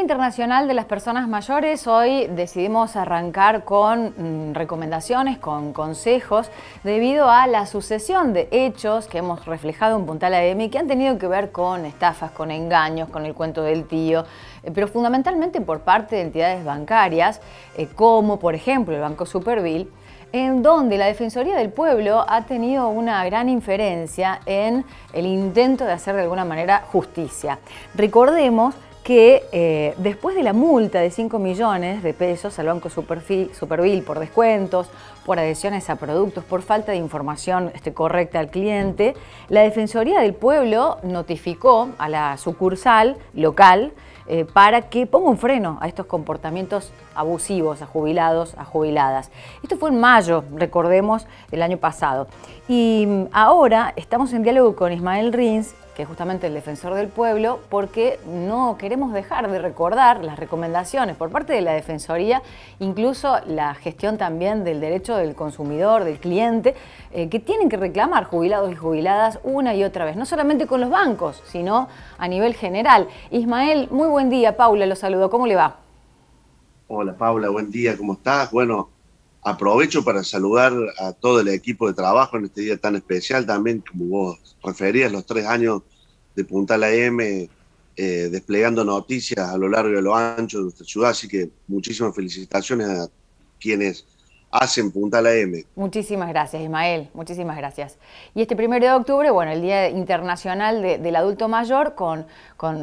Internacional de las Personas Mayores, hoy decidimos arrancar con recomendaciones, con consejos, debido a la sucesión de hechos que hemos reflejado en Puntal AM que han tenido que ver con estafas, con engaños, con el cuento del tío, pero fundamentalmente por parte de entidades bancarias, como por ejemplo el Banco Superville, en donde la Defensoría del Pueblo ha tenido una gran inferencia en el intento de hacer de alguna manera justicia. Recordemos que después de la multa de 5 millones de pesos al Banco Superville por descuentos, por adhesiones a productos, por falta de información correcta al cliente, la Defensoría del Pueblo notificó a la sucursal local para que ponga un freno a estos comportamientos abusivos a jubilados, a jubiladas. Esto fue en mayo, recordemos, del año pasado. Y ahora estamos en diálogo con Ismael Rins, que es justamente el defensor del pueblo, porque no queremos dejar de recordar las recomendaciones por parte de la Defensoría, incluso la gestión también del derecho del consumidor, del cliente, que tienen que reclamar jubilados y jubiladas una y otra vez, no solamente con los bancos, sino a nivel general. Ismael, muy buen día. Paula lo saludo. ¿Cómo le va? Hola Paula, buen día, ¿cómo estás? Bueno, aprovecho para saludar a todo el equipo de trabajo en este día tan especial, también como vos referías, los 3 años de Puntal AM desplegando noticias a lo largo y a lo ancho de nuestra ciudad, así que muchísimas felicitaciones a quienes hacen Puntal AM. Muchísimas gracias, Ismael, muchísimas gracias. Y este 1 de octubre, bueno, el Día Internacional del Adulto Mayor, con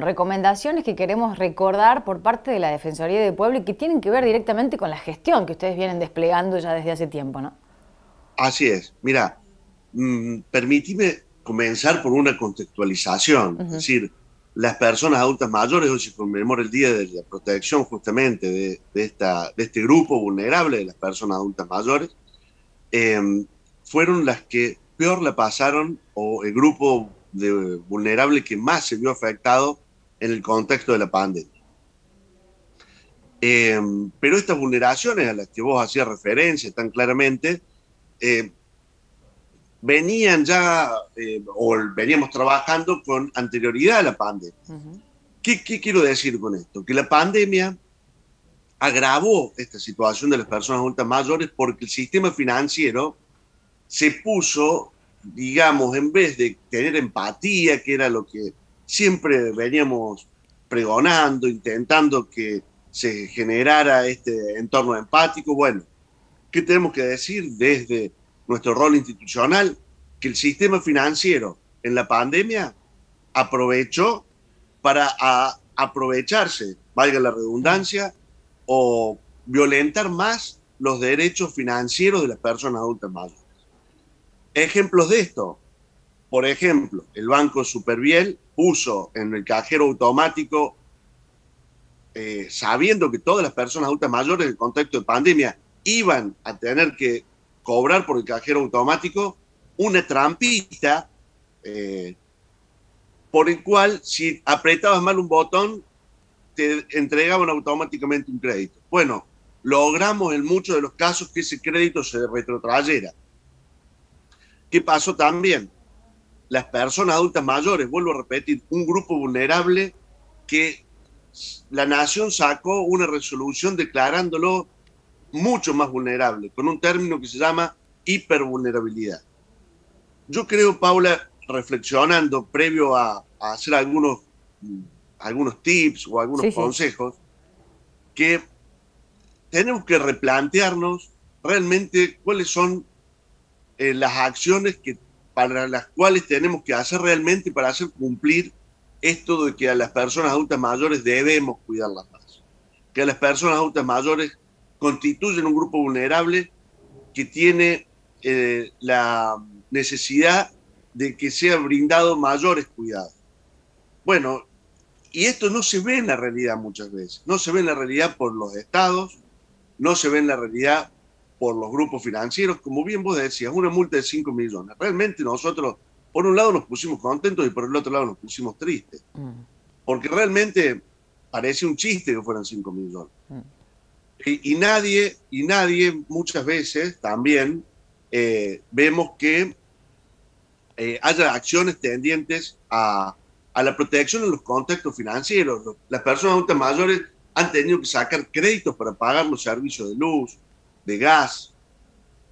recomendaciones que queremos recordar por parte de la Defensoría del Pueblo y que tienen que ver directamente con la gestión que ustedes vienen desplegando ya desde hace tiempo, ¿no? Así es, mira, permíteme comenzar por una contextualización, es decir, las personas adultas mayores, hoy se conmemora el Día de la Protección justamente de este grupo vulnerable de las personas adultas mayores, fueron las que peor la pasaron o el grupo vulnerable que más se vio afectado en el contexto de la pandemia. Pero estas vulneraciones a las que vos hacías referencia tan claramente, venían ya, o veníamos trabajando con anterioridad a la pandemia. ¿Qué quiero decir con esto? Que la pandemia agravó esta situación de las personas adultas mayores porque el sistema financiero se puso, digamos, en vez de tener empatía, que era lo que siempre veníamos pregonando, intentando que se generara este entorno empático, bueno, ¿qué tenemos que decir desde nuestro rol institucional? Que el sistema financiero en la pandemia aprovechó para aprovecharse, valga la redundancia, o violentar más los derechos financieros de las personas adultas mayores. Ejemplos de esto, por ejemplo, el Banco Superville puso en el cajero automático, sabiendo que todas las personas adultas mayores en el contexto de pandemia iban a tener que cobrar por el cajero automático, una trampita por el cual si apretabas mal un botón te entregaban automáticamente un crédito. Bueno, logramos en muchos de los casos que ese crédito se retrotrayera. ¿Qué pasó también? Las personas adultas mayores, vuelvo a repetir, un grupo vulnerable que la nación sacó una resolución declarándolo mucho más vulnerable, con un término que se llama hipervulnerabilidad. Yo creo, Paula, reflexionando previo a hacer algunos tips o algunos consejos, que tenemos que replantearnos realmente cuáles son las acciones para las cuales tenemos que hacer realmente para hacer cumplir esto de que a las personas adultas mayores debemos cuidarlas más, que a las personas adultas mayores constituyen un grupo vulnerable que tiene la necesidad de que sea brindado mayores cuidados. Bueno, y esto no se ve en la realidad muchas veces, no se ve en la realidad por los estados, no se ve en la realidad por los grupos financieros, como bien vos decías, una multa de 5 millones. Realmente nosotros, por un lado nos pusimos contentos y por el otro lado nos pusimos tristes, porque realmente parecía un chiste que fueran 5 millones. Y nadie muchas veces también vemos que haya acciones tendientes a la protección en los contextos financieros. Las personas adultas mayores han tenido que sacar créditos para pagar los servicios de luz, de gas.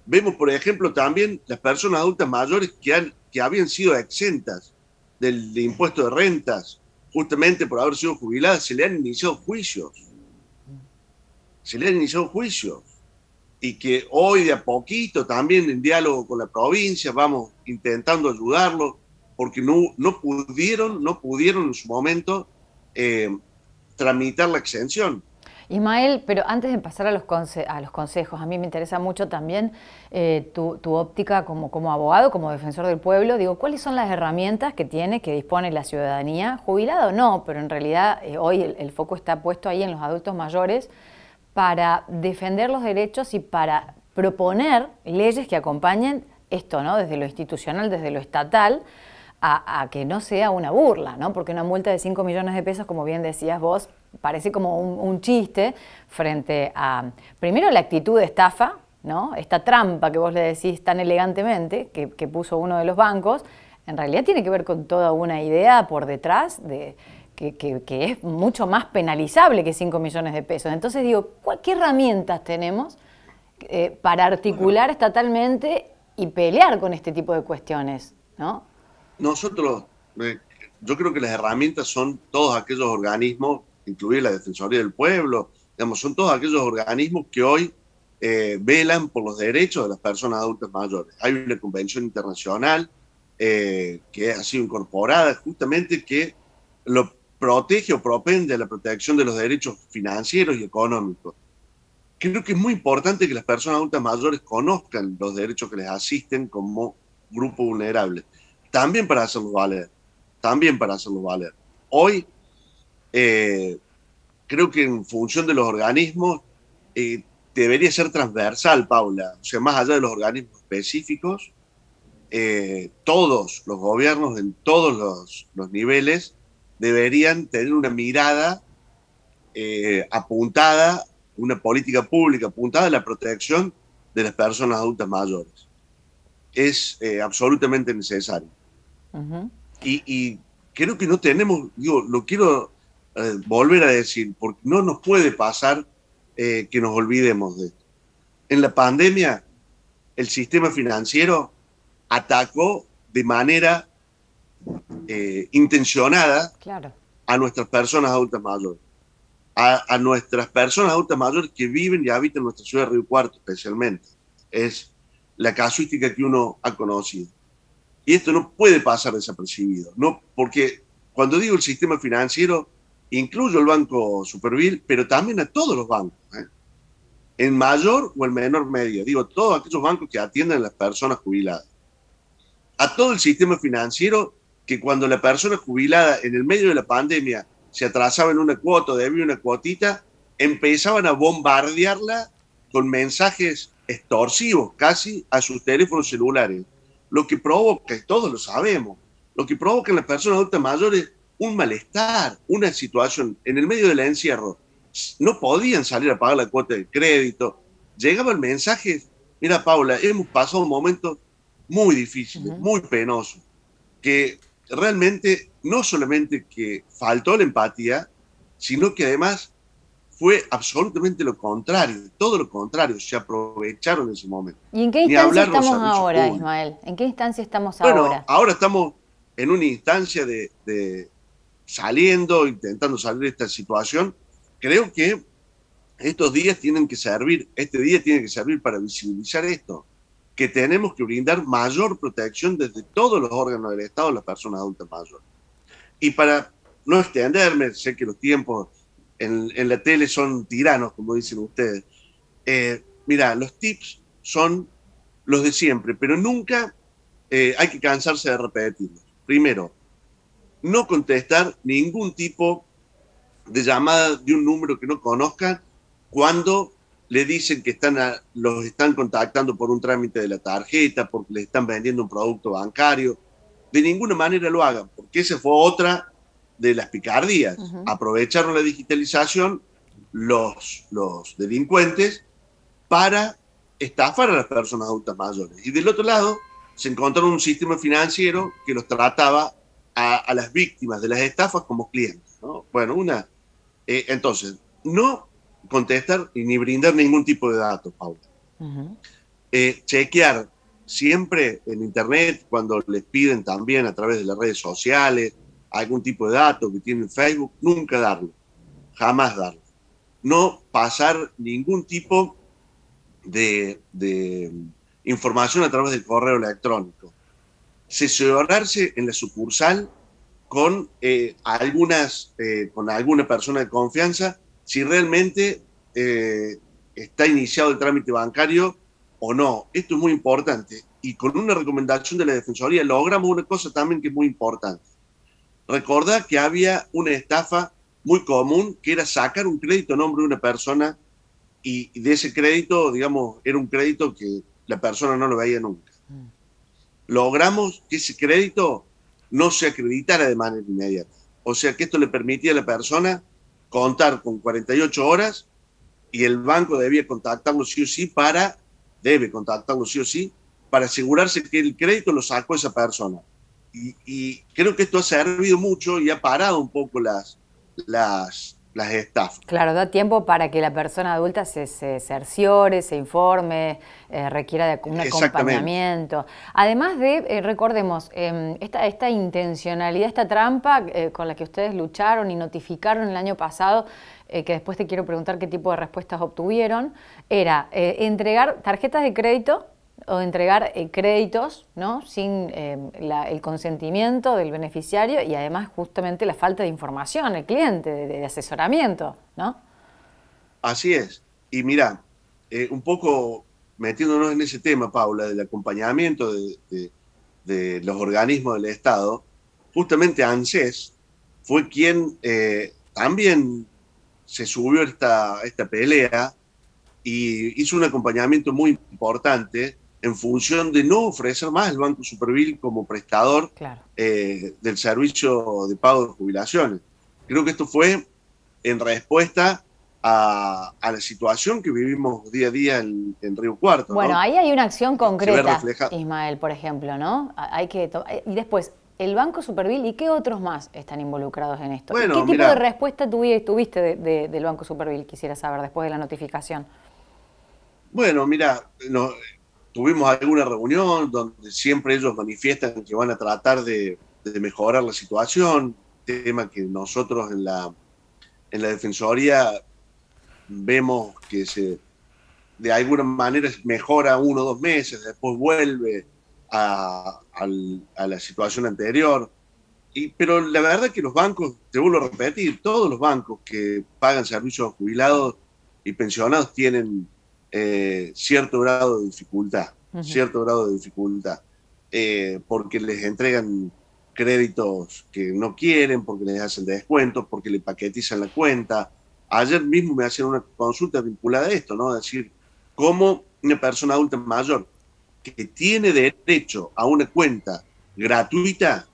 Vemos, por ejemplo, también las personas adultas mayores que habían sido exentas del impuesto de rentas, justamente por haber sido jubiladas, se le han iniciado juicios. Se le han iniciado juicios. Y que hoy de a poquito, también en diálogo con la provincia, vamos intentando ayudarlos, porque no pudieron en su momento tramitar la exención. Ismael, pero antes de pasar a los consejos, a mí me interesa mucho también tu óptica como abogado, como defensor del pueblo. Digo, ¿cuáles son las herramientas que dispone la ciudadanía, jubilada o no? Pero en realidad hoy el foco está puesto ahí en los adultos mayores, para defender los derechos y para proponer leyes que acompañen esto, ¿no? Desde lo institucional, desde lo estatal, a que no sea una burla, ¿no? Porque una multa de 5 millones de pesos, como bien decías vos, parece como un chiste frente a, primero, la actitud de estafa, ¿no? Esta trampa que vos le decís tan elegantemente, que puso uno de los bancos, en realidad tiene que ver con toda una idea por detrás de que es mucho más penalizable que 5 millones de pesos. Entonces digo, ¿qué herramientas tenemos para articular estatalmente y pelear con este tipo de cuestiones, ¿no? Nosotros, yo creo que las herramientas son todos aquellos organismos, incluida la Defensoría del Pueblo, digamos, son todos aquellos organismos que hoy velan por los derechos de las personas adultas mayores. Hay una convención internacional que ha sido incorporada justamente que lo protege o propende a la protección de los derechos financieros y económicos. Creo que es muy importante que las personas adultas mayores conozcan los derechos que les asisten como grupo vulnerable, también para hacerlos valer, Hoy, creo que en función de los organismos, debería ser transversal, Paula, o sea, más allá de los organismos específicos, todos los gobiernos en todos los niveles deberían tener una mirada apuntada, una política pública apuntada a la protección de las personas adultas mayores. Es absolutamente necesario. Uh-huh. Y creo que no tenemos, lo quiero volver a decir, porque no nos puede pasar que nos olvidemos de esto. En la pandemia, el sistema financiero atacó de manera intencionada, claro, a nuestras personas adultas mayores, a nuestras personas adultas mayores que viven y habitan en nuestra ciudad de Río Cuarto especialmente. Es la casuística que uno ha conocido. Y esto no puede pasar desapercibido, ¿no? Porque cuando digo el sistema financiero, incluyo el Banco Superville, pero también a todos los bancos, en mayor o en menor medida. Digo, todos aquellos bancos que atienden a las personas jubiladas. A todo el sistema financiero que cuando la persona jubilada en el medio de la pandemia se atrasaba en una cuota o debía una cuotita, empezaban a bombardearla con mensajes extorsivos casi a sus teléfonos celulares, lo que provoca, y todos lo sabemos, lo que provoca en las personas adultas mayores un malestar, una situación en el medio del encierro. No podían salir a pagar la cuota de crédito, llegaban mensajes, mira Paula, hemos pasado un momento muy difícil, muy penoso, que realmente no solamente que faltó la empatía, sino que además fue absolutamente lo contrario, todo lo contrario, se aprovecharon de ese momento. ¿Y en qué instancia estamos ahora, Ismael? ¿En qué instancia estamos ahora? Bueno, ahora estamos en una instancia de intentando salir de esta situación. Creo que este día tiene que servir para visibilizar esto, que tenemos que brindar mayor protección desde todos los órganos del Estado a las personas adultas mayores. Y para no extenderme, sé que los tiempos en la tele son tiranos, como dicen ustedes. Mira, los tips son los de siempre, pero nunca hay que cansarse de repetirlos. Primero, no contestar ningún tipo de llamada de un número que no conozcan cuando le dicen que los están contactando por un trámite de la tarjeta, porque les están vendiendo un producto bancario. De ninguna manera lo hagan, porque esa fue otra de las picardías. Uh-huh. Aprovecharon la digitalización los delincuentes para estafar a las personas adultas mayores. Y del otro lado, se encontraron un sistema financiero que los trataba a las víctimas de las estafas como clientes, ¿no? Bueno, entonces, no contestar y ni brindar ningún tipo de datos, Paula. Chequear siempre en Internet, cuando les piden también a través de las redes sociales algún tipo de datos que tienen Facebook, nunca darlo, jamás darlo. No pasar ningún tipo de información a través del correo electrónico. Asesorarse en la sucursal con, con alguna persona de confianza si realmente está iniciado el trámite bancario o no. Esto es muy importante. Y con una recomendación de la Defensoría logramos una cosa también que es muy importante. Recordad que había una estafa muy común, que era sacar un crédito a nombre de una persona y de ese crédito, digamos, era un crédito que la persona no lo veía nunca. Logramos que ese crédito no se acreditara de manera inmediata. O sea que esto le permitía a la persona contar con 48 horas y el banco debía contactarlo sí o sí debe contactarlo sí o sí para asegurarse que el crédito lo sacó esa persona. Y creo que esto ha servido mucho y ha parado un poco las estafas. Claro, da tiempo para que la persona adulta se cerciore, se informe, requiera de un acompañamiento. Además de, recordemos, esta intencionalidad, esta trampa con la que ustedes lucharon y notificaron el año pasado, que después te quiero preguntar qué tipo de respuestas obtuvieron, era entregar tarjetas de crédito o entregar créditos, ¿no?, sin el consentimiento del beneficiario y además justamente la falta de información al cliente, de asesoramiento, ¿no? Así es. Y mira, un poco metiéndonos en ese tema, Paula, del acompañamiento de los organismos del Estado, justamente ANSES fue quien también se subió a esta pelea y hizo un acompañamiento muy importante en función de no ofrecer más el Banco Superville como prestador del servicio de pago de jubilaciones. Creo que esto fue en respuesta a la situación que vivimos día a día en Río Cuarto. Bueno, ¿no? Ahí hay una acción concreta, se Ismael, por ejemplo, ¿no? Y después, el Banco Superville, ¿y qué otros más están involucrados en esto? Bueno, ¿qué tipo de respuesta tuviste del Banco Superville? Quisiera saber, después de la notificación. Bueno, mira, tuvimos alguna reunión donde siempre ellos manifiestan que van a tratar de mejorar la situación, tema que nosotros en la Defensoría vemos que de alguna manera mejora 1 o 2 meses, después vuelve a la situación anterior. Pero la verdad que los bancos, te vuelvo a repetir, todos los bancos que pagan servicios jubilados y pensionados tienen cierto grado de dificultad, porque les entregan créditos que no quieren, porque les hacen descuentos, porque le paquetizan la cuenta. Ayer mismo me hacían una consulta vinculada a esto, ¿no? Es decir, cómo una persona adulta mayor que tiene derecho a una cuenta gratuita,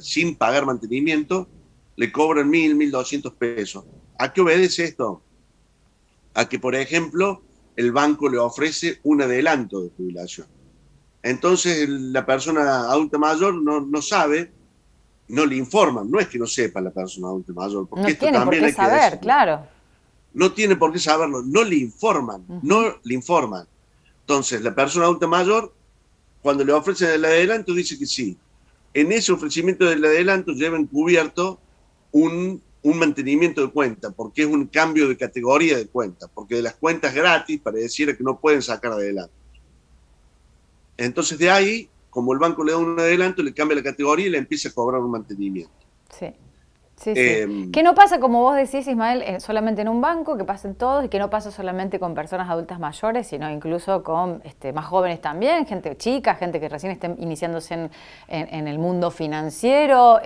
sin pagar mantenimiento, le cobran 1.000, 1.200 pesos. ¿A qué obedece esto? A que, por ejemplo, el banco le ofrece un adelanto de jubilación. Entonces la persona adulta mayor no sabe, no le informan, no es que no sepa la persona adulta mayor, porque no esto tiene también por qué saber, claro. No tiene por qué saberlo, no le informan, no le informan. Entonces la persona adulta mayor, cuando le ofrecen el adelanto, dice que sí. En ese ofrecimiento del adelanto lleva encubierto un mantenimiento de cuenta, porque es un cambio de categoría de cuenta, porque de las cuentas gratis pareciera que no pueden sacar adelante. Entonces de ahí, como el banco le da un adelanto, le cambia la categoría y le empieza a cobrar un mantenimiento. Sí. Que no pasa, como vos decís, Ismael, solamente en un banco, que pasen todos, y que no pasa solamente con personas adultas mayores, sino incluso con más jóvenes también, gente chica, gente que recién está iniciándose en el mundo financiero,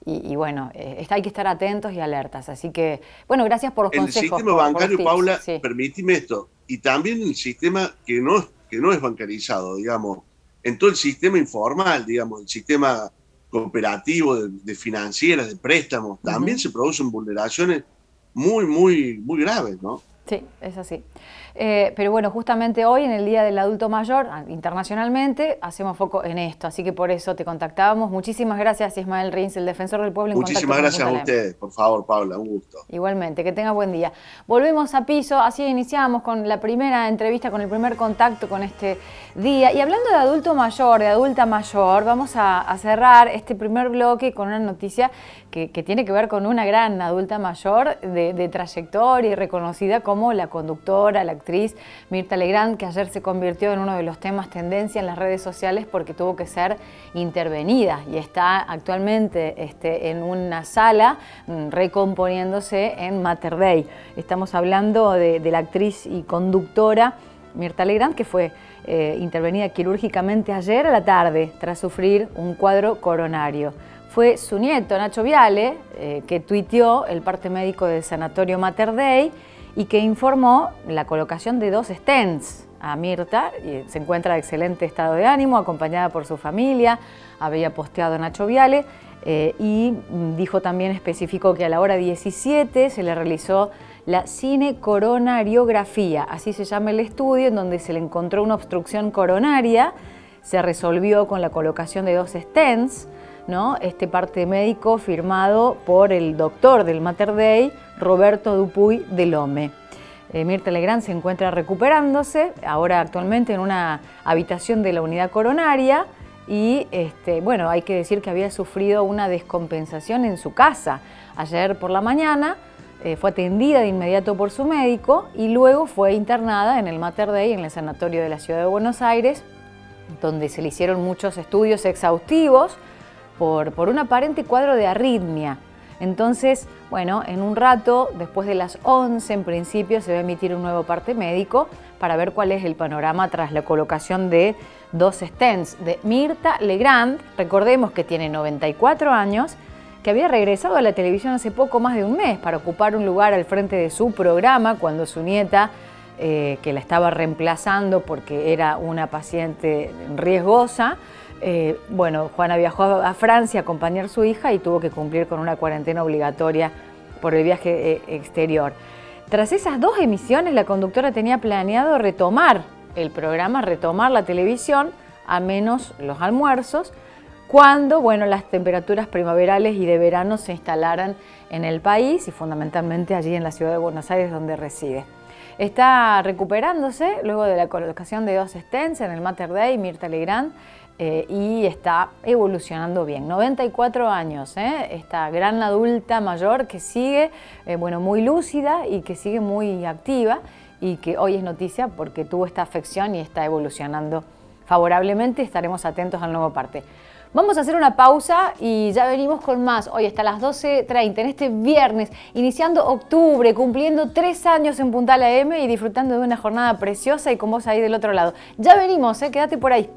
y bueno, hay que estar atentos y alertas. Así que, bueno, gracias por los consejos. El sistema bancario, Paula, permíteme esto, y también el sistema que no es bancarizado, digamos, en todo el sistema informal, digamos, el sistema cooperativo, de financieras, de préstamos, también se producen vulneraciones muy, muy, muy graves, ¿no? Sí, es así. Pero bueno, justamente hoy, en el Día del Adulto Mayor, internacionalmente, hacemos foco en esto. Así que por eso te contactábamos. Muchísimas gracias, Ismael Rins, el defensor del pueblo. Muchísimas gracias a ustedes, por favor, Paula, un gusto. Igualmente, que tenga buen día. Volvemos a piso, así iniciamos con la primera entrevista, con el primer contacto con este día. Y hablando de adulto mayor, de adulta mayor, vamos a cerrar este primer bloque con una noticia que tiene que ver con una gran adulta mayor de trayectoria y reconocida como la conductora, la actriz Mirtha Legrand, que ayer se convirtió en uno de los temas tendencia en las redes sociales porque tuvo que ser intervenida y está actualmente en una sala recomponiéndose en Mater Dei. Estamos hablando de la actriz y conductora Mirtha Legrand, que fue intervenida quirúrgicamente ayer a la tarde tras sufrir un cuadro coronario. Fue su nieto, Nacho Viale, que tuiteó el parte médico del sanatorio Mater Dei y que informó la colocación de 2 stents a Mirtha. Se encuentra en excelente estado de ánimo, acompañada por su familia, había posteado Nacho Viale, y dijo también, especificó que a la hora 17 se le realizó la cinecoronariografía, así se llama el estudio, en donde se le encontró una obstrucción coronaria, se resolvió con la colocación de 2 stents, ¿no? Este parte médico firmado por el doctor del Mater Dei, Roberto Dupuy Delhomme. Mirtha Legrand se encuentra recuperándose, ahora actualmente en una habitación de la unidad coronaria y bueno, hay que decir que había sufrido una descompensación en su casa. Ayer por la mañana fue atendida de inmediato por su médico y luego fue internada en el Mater Dei, en el sanatorio de la ciudad de Buenos Aires, donde se le hicieron muchos estudios exhaustivos por un aparente cuadro de arritmia. Entonces, bueno, en un rato, después de las 11 en principio, se va a emitir un nuevo parte médico para ver cuál es el panorama tras la colocación de 2 stents de Mirtha Legrand. Recordemos que tiene 94 años, que había regresado a la televisión hace poco más de un mes para ocupar un lugar al frente de su programa cuando su nieta, que la estaba reemplazando porque era una paciente riesgosa, bueno, Juana viajó a Francia a acompañar a su hija y tuvo que cumplir con una cuarentena obligatoria por el viaje exterior. Tras esas 2 emisiones, la conductora tenía planeado retomar el programa, retomar la televisión, a menos los almuerzos, cuando, bueno, las temperaturas primaverales y de verano se instalaran en el país y fundamentalmente allí en la ciudad de Buenos Aires, donde reside. Está recuperándose luego de la colocación de 2 stents en el Mater Dei, Mirtha Legrand, y está evolucionando bien. 94 años, esta gran adulta mayor que sigue bueno, muy lúcida y que sigue muy activa y que hoy es noticia porque tuvo esta afección y está evolucionando favorablemente. Estaremos atentos al nuevo parte. Vamos a hacer una pausa y ya venimos con más. Hoy hasta las 12:30, en este viernes, iniciando octubre, cumpliendo 3 años en Puntal AM y disfrutando de una jornada preciosa y con vos ahí del otro lado. Ya venimos, quédate por ahí.